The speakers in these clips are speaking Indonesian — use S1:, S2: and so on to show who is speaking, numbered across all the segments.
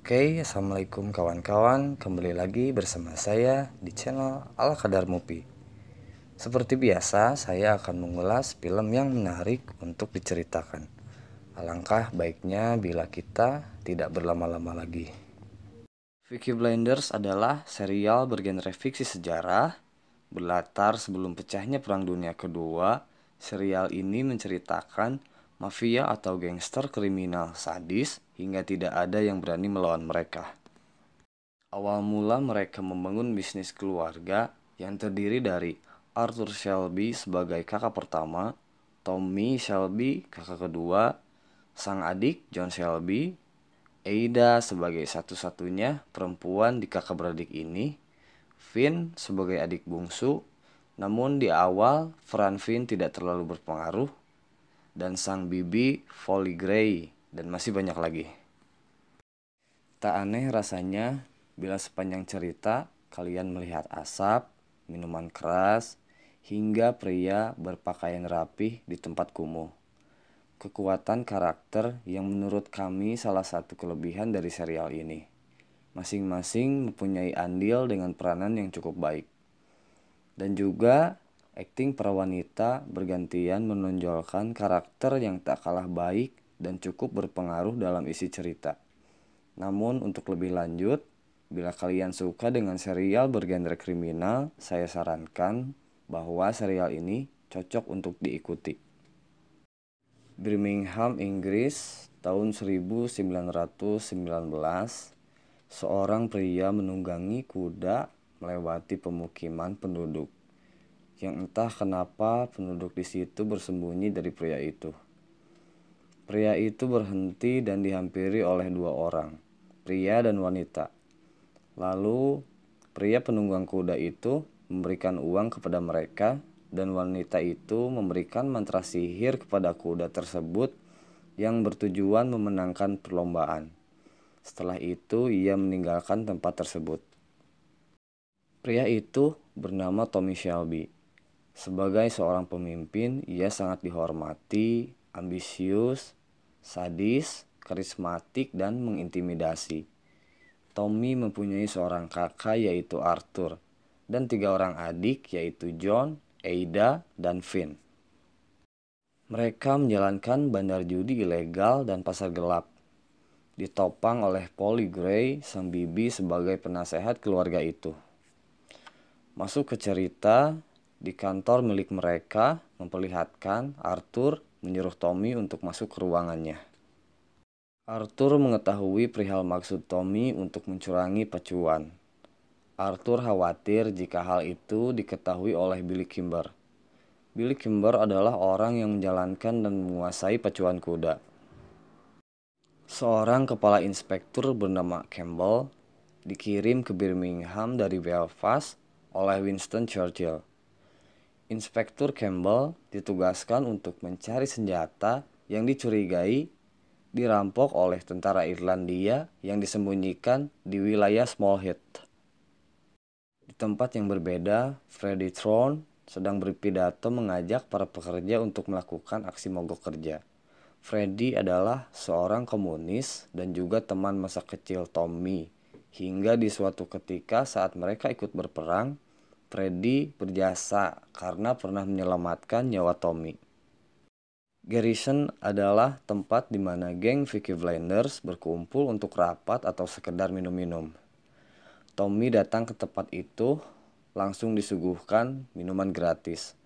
S1: Oke, assalamualaikum kawan-kawan. Kembali lagi bersama saya di channel Ala Kadar Mupi. Seperti biasa, saya akan mengulas film yang menarik untuk diceritakan. Alangkah baiknya bila kita tidak berlama-lama lagi. Peaky Blinders adalah serial bergenre fiksi sejarah. Berlatar sebelum pecahnya Perang Dunia Kedua, serial ini menceritakan mafia atau gangster kriminal sadis hingga tidak ada yang berani melawan mereka. Awal mula mereka membangun bisnis keluarga yang terdiri dari Arthur Shelby sebagai kakak pertama, Tommy Shelby kakak kedua, sang adik John Shelby, Ada sebagai satu-satunya perempuan di kakak beradik ini, Finn sebagai adik bungsu, namun di awal peran Finn tidak terlalu berpengaruh, dan sang bibi Polly Gray, dan masih banyak lagi. Tak aneh rasanya bila sepanjang cerita kalian melihat asap, minuman keras, hingga pria berpakaian rapih di tempat kumuh. Kekuatan karakter yang menurut kami salah satu kelebihan dari serial ini. Masing-masing mempunyai andil dengan peranan yang cukup baik. Dan juga akting para wanita bergantian menonjolkan karakter yang tak kalah baik dan cukup berpengaruh dalam isi cerita. Namun untuk lebih lanjut, bila kalian suka dengan serial bergenre kriminal, saya sarankan bahwa serial ini cocok untuk diikuti. Birmingham, Inggris, tahun 1919, seorang pria menunggangi kuda melewati pemukiman penduduk, yang entah kenapa penduduk di situ bersembunyi dari pria itu. Pria itu berhenti dan dihampiri oleh dua orang, pria dan wanita. Lalu, pria penunggang kuda itu memberikan uang kepada mereka, dan wanita itu memberikan mantra sihir kepada kuda tersebut yang bertujuan memenangkan perlombaan. Setelah itu, ia meninggalkan tempat tersebut. Pria itu bernama Tommy Shelby. Sebagai seorang pemimpin, ia sangat dihormati, ambisius, sadis, karismatik, dan mengintimidasi. Tommy mempunyai seorang kakak yaitu Arthur, dan 3 orang adik yaitu John, Ada, dan Finn. Mereka menjalankan bandar judi ilegal dan pasar gelap, ditopang oleh Polly Gray, sang bibi sebagai penasehat keluarga itu. Masuk ke cerita, di kantor milik mereka memperlihatkan Arthur menyuruh Tommy untuk masuk ke ruangannya. Arthur mengetahui perihal maksud Tommy untuk mencurangi pacuan. Arthur khawatir jika hal itu diketahui oleh Billy Kimber. Billy Kimber adalah orang yang menjalankan dan menguasai pacuan kuda. Seorang kepala inspektur bernama Campbell dikirim ke Birmingham dari Belfast oleh Winston Churchill. Inspektur Campbell ditugaskan untuk mencari senjata yang dicurigai dirampok oleh tentara Irlandia yang disembunyikan di wilayah Smallhead. Di tempat yang berbeda, Freddie Thorne sedang berpidato mengajak para pekerja untuk melakukan aksi mogok kerja. Freddie adalah seorang komunis dan juga teman masa kecil Tommy. Hingga di suatu ketika saat mereka ikut berperang, Freddie berjasa karena pernah menyelamatkan nyawa Tommy. Garrison adalah tempat di mana geng Peaky Blinders berkumpul untuk rapat atau sekedar minum-minum. Tommy datang ke tempat itu, langsung disuguhkan minuman gratis.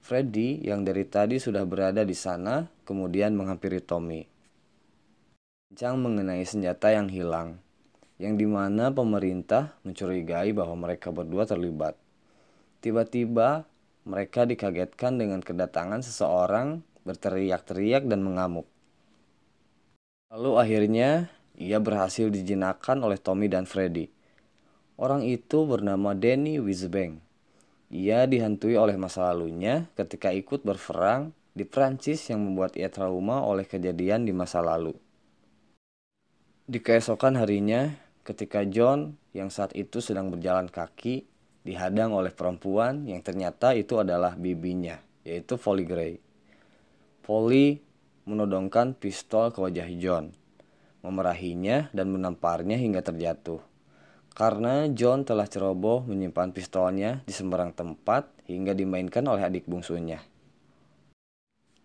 S1: Freddie yang dari tadi sudah berada di sana, kemudian menghampiri Tommy. Bincang mengenai senjata yang hilang, yang dimana pemerintah mencurigai bahwa mereka berdua terlibat. Tiba-tiba, mereka dikagetkan dengan kedatangan seseorang berteriak-teriak dan mengamuk. Lalu akhirnya, ia berhasil dijinakkan oleh Tommy dan Freddie. Orang itu bernama Danny Wisbank. Ia dihantui oleh masa lalunya ketika ikut berperang di Prancis yang membuat ia trauma oleh kejadian di masa lalu. Di keesokan harinya, ketika John yang saat itu sedang berjalan kaki, dihadang oleh perempuan yang ternyata itu adalah bibinya, yaitu Polly Gray. Polly menodongkan pistol ke wajah John. memerahinya dan menamparnya hingga terjatuh. Karena John telah ceroboh menyimpan pistolnya di sembarang tempat hingga dimainkan oleh adik bungsunya.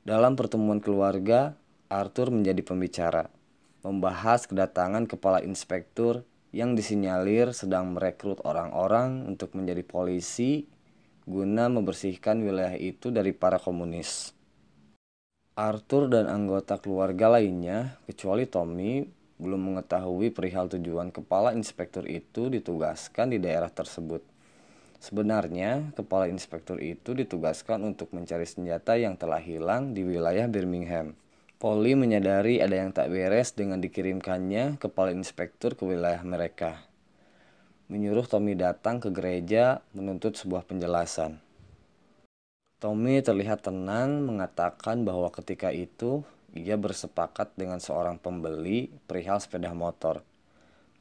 S1: Dalam pertemuan keluarga, Arthur menjadi pembicara, membahas kedatangan kepala inspektur yang disinyalir sedang merekrut orang-orang untuk menjadi polisi guna membersihkan wilayah itu dari para komunis. Arthur dan anggota keluarga lainnya, kecuali Tommy, belum mengetahui perihal tujuan kepala inspektur itu ditugaskan di daerah tersebut. Sebenarnya, kepala inspektur itu ditugaskan untuk mencari senjata yang telah hilang di wilayah Birmingham. Polly menyadari ada yang tak beres dengan dikirimkannya kepala inspektur ke wilayah mereka. Menyuruh Tommy datang ke gereja menuntut sebuah penjelasan. Tommy terlihat tenang mengatakan bahwa ketika itu ia bersepakat dengan seorang pembeli perihal sepeda motor.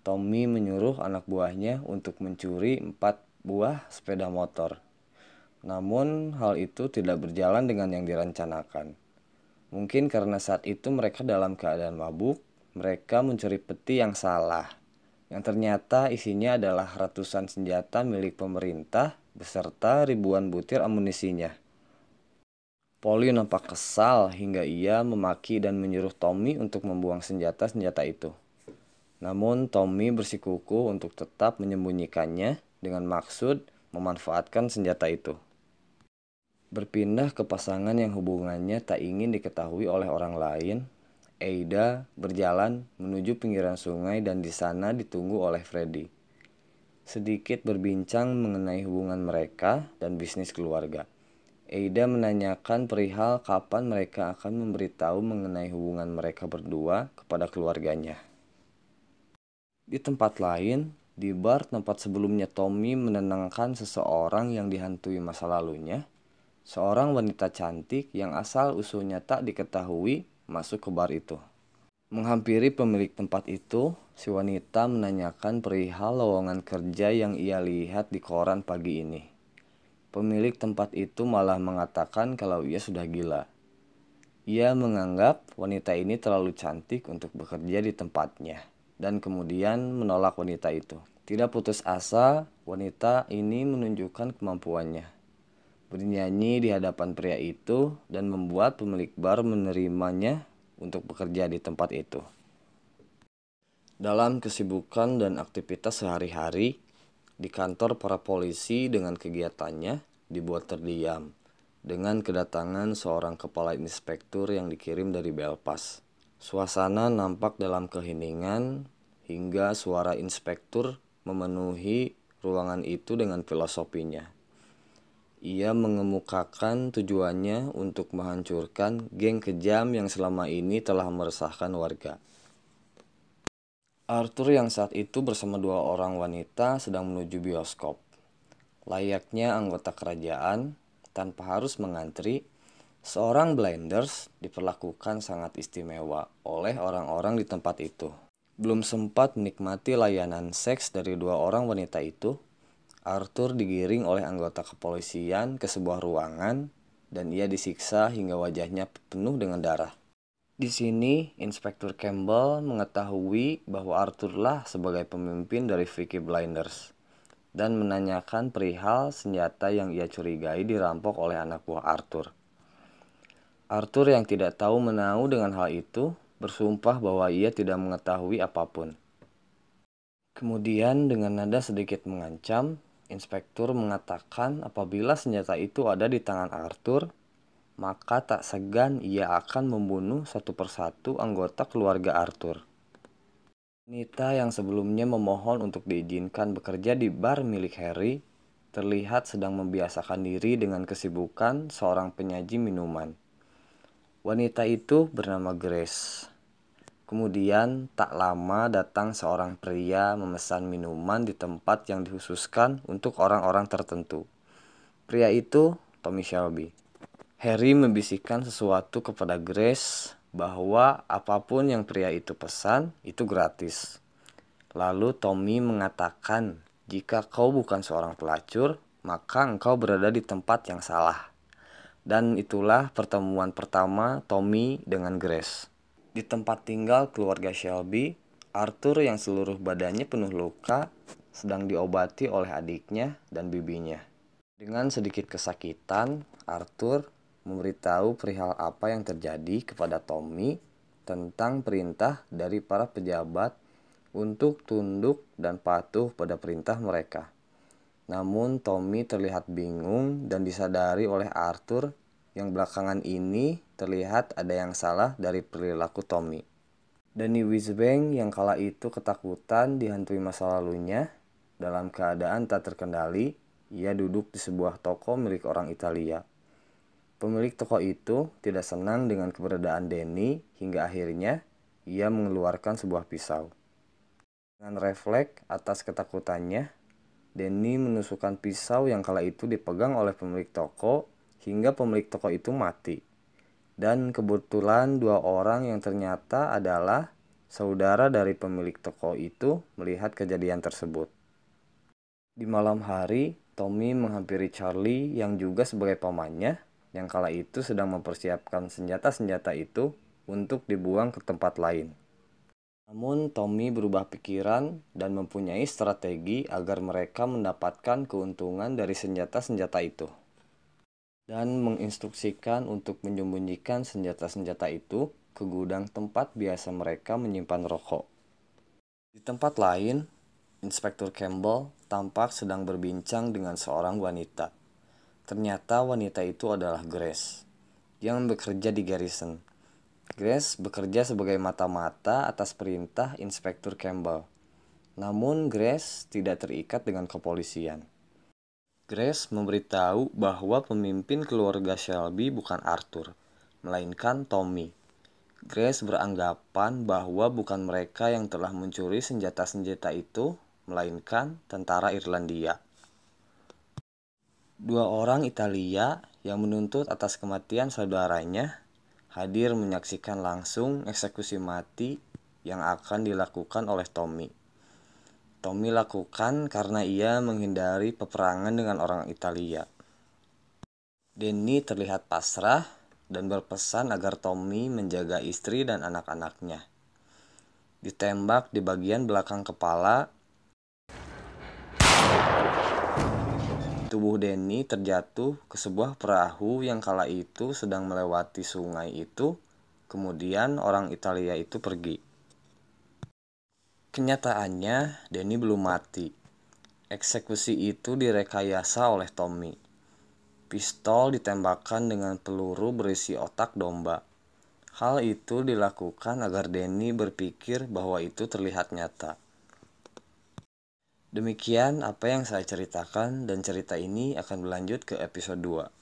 S1: Tommy menyuruh anak buahnya untuk mencuri 4 buah sepeda motor. Namun hal itu tidak berjalan dengan yang direncanakan. Mungkin karena saat itu mereka dalam keadaan mabuk, mereka mencuri peti yang salah. Yang ternyata isinya adalah ratusan senjata milik pemerintah beserta ribuan butir amunisinya. Polly nampak kesal hingga ia memaki dan menyuruh Tommy untuk membuang senjata-senjata itu. Namun Tommy bersikukuh untuk tetap menyembunyikannya dengan maksud memanfaatkan senjata itu. Berpindah ke pasangan yang hubungannya tak ingin diketahui oleh orang lain, Ada berjalan menuju pinggiran sungai dan di sana ditunggu oleh Freddy. Sedikit berbincang mengenai hubungan mereka dan bisnis keluarga. Ada menanyakan perihal kapan mereka akan memberitahu mengenai hubungan mereka berdua kepada keluarganya. Di tempat lain, di bar tempat sebelumnya Tommy menenangkan seseorang yang dihantui masa lalunya, seorang wanita cantik yang asal-usulnya tak diketahui masuk ke bar itu. Menghampiri pemilik tempat itu, si wanita menanyakan perihal lowongan kerja yang ia lihat di koran pagi ini. Pemilik tempat itu malah mengatakan kalau ia sudah gila. Ia menganggap wanita ini terlalu cantik untuk bekerja di tempatnya dan kemudian menolak wanita itu. Tidak putus asa, wanita ini menunjukkan kemampuannya. Bernyanyi di hadapan pria itu dan membuat pemilik bar menerimanya untuk bekerja di tempat itu. Dalam kesibukan dan aktivitas sehari-hari, di kantor para polisi dengan kegiatannya dibuat terdiam dengan kedatangan seorang kepala inspektur yang dikirim dari Belfast. Suasana nampak dalam keheningan hingga suara inspektur memenuhi ruangan itu dengan filosofinya. Ia mengemukakan tujuannya untuk menghancurkan geng kejam yang selama ini telah meresahkan warga. Arthur yang saat itu bersama 2 orang wanita sedang menuju bioskop. Layaknya anggota kerajaan, tanpa harus mengantri, seorang blinders diperlakukan sangat istimewa oleh orang-orang di tempat itu. Belum sempat menikmati layanan seks dari 2 orang wanita itu, Arthur digiring oleh anggota kepolisian ke sebuah ruangan dan ia disiksa hingga wajahnya penuh dengan darah. Di sini, Inspektur Campbell mengetahui bahwa Arthurlah sebagai pemimpin dari Peaky Blinders dan menanyakan perihal senjata yang ia curigai dirampok oleh anak buah Arthur. Arthur yang tidak tahu menahu dengan hal itu bersumpah bahwa ia tidak mengetahui apapun. Kemudian dengan nada sedikit mengancam, Inspektur mengatakan apabila senjata itu ada di tangan Arthur, maka tak segan ia akan membunuh satu persatu anggota keluarga Arthur. Wanita yang sebelumnya memohon untuk diizinkan bekerja di bar milik Harry, terlihat sedang membiasakan diri dengan kesibukan seorang penyaji minuman. Wanita itu bernama Grace. Kemudian tak lama datang seorang pria memesan minuman di tempat yang dikhususkan untuk orang-orang tertentu. Pria itu Tommy Shelby. Harry membisikkan sesuatu kepada Grace bahwa apapun yang pria itu pesan itu gratis. Lalu Tommy mengatakan, jika kau bukan seorang pelacur, maka engkau berada di tempat yang salah. Dan itulah pertemuan pertama Tommy dengan Grace. Di tempat tinggal keluarga Shelby, Arthur yang seluruh badannya penuh luka sedang diobati oleh adiknya dan bibinya. Dengan sedikit kesakitan, Arthur memberitahu perihal apa yang terjadi kepada Tommy tentang perintah dari para pejabat untuk tunduk dan patuh pada perintah mereka. Namun Tommy terlihat bingung dan disadari oleh Arthur yang belakangan ini terlihat ada yang salah dari perilaku Tommy. Danny Wisbank yang kala itu ketakutan dihantui masa lalunya, dalam keadaan tak terkendali, ia duduk di sebuah toko milik orang Italia. Pemilik toko itu tidak senang dengan keberadaan Danny hingga akhirnya ia mengeluarkan sebuah pisau. Dengan refleks atas ketakutannya, Danny menusukkan pisau yang kala itu dipegang oleh pemilik toko hingga pemilik toko itu mati. Dan kebetulan dua orang yang ternyata adalah saudara dari pemilik toko itu melihat kejadian tersebut. Di malam hari, Tommy menghampiri Charlie yang juga sebagai pamannya yang kala itu sedang mempersiapkan senjata-senjata itu untuk dibuang ke tempat lain. Namun Tommy berubah pikiran dan mempunyai strategi agar mereka mendapatkan keuntungan dari senjata-senjata itu, dan menginstruksikan untuk menyembunyikan senjata-senjata itu ke gudang tempat biasa mereka menyimpan rokok. Di tempat lain, Inspektur Campbell tampak sedang berbincang dengan seorang wanita. Ternyata wanita itu adalah Grace, yang bekerja di Garrison. Grace bekerja sebagai mata-mata atas perintah Inspektur Campbell. Namun Grace tidak terikat dengan kepolisian. Grace memberitahu bahwa pemimpin keluarga Shelby bukan Arthur, melainkan Tommy. Grace beranggapan bahwa bukan mereka yang telah mencuri senjata-senjata itu, melainkan tentara Irlandia. Dua orang Italia yang menuntut atas kematian saudaranya hadir menyaksikan langsung eksekusi mati yang akan dilakukan oleh Tommy. Tommy lakukan karena ia menghindari peperangan dengan orang Italia. Danny terlihat pasrah dan berpesan agar Tommy menjaga istri dan anak-anaknya. Ditembak di bagian belakang kepala, tubuh Danny terjatuh ke sebuah perahu yang kala itu sedang melewati sungai itu. Kemudian orang Italia itu pergi. Kenyataannya, Danny belum mati. Eksekusi itu direkayasa oleh Tommy. Pistol ditembakkan dengan peluru berisi otak domba. Hal itu dilakukan agar Danny berpikir bahwa itu terlihat nyata. Demikian apa yang saya ceritakan, dan cerita ini akan berlanjut ke episode 2.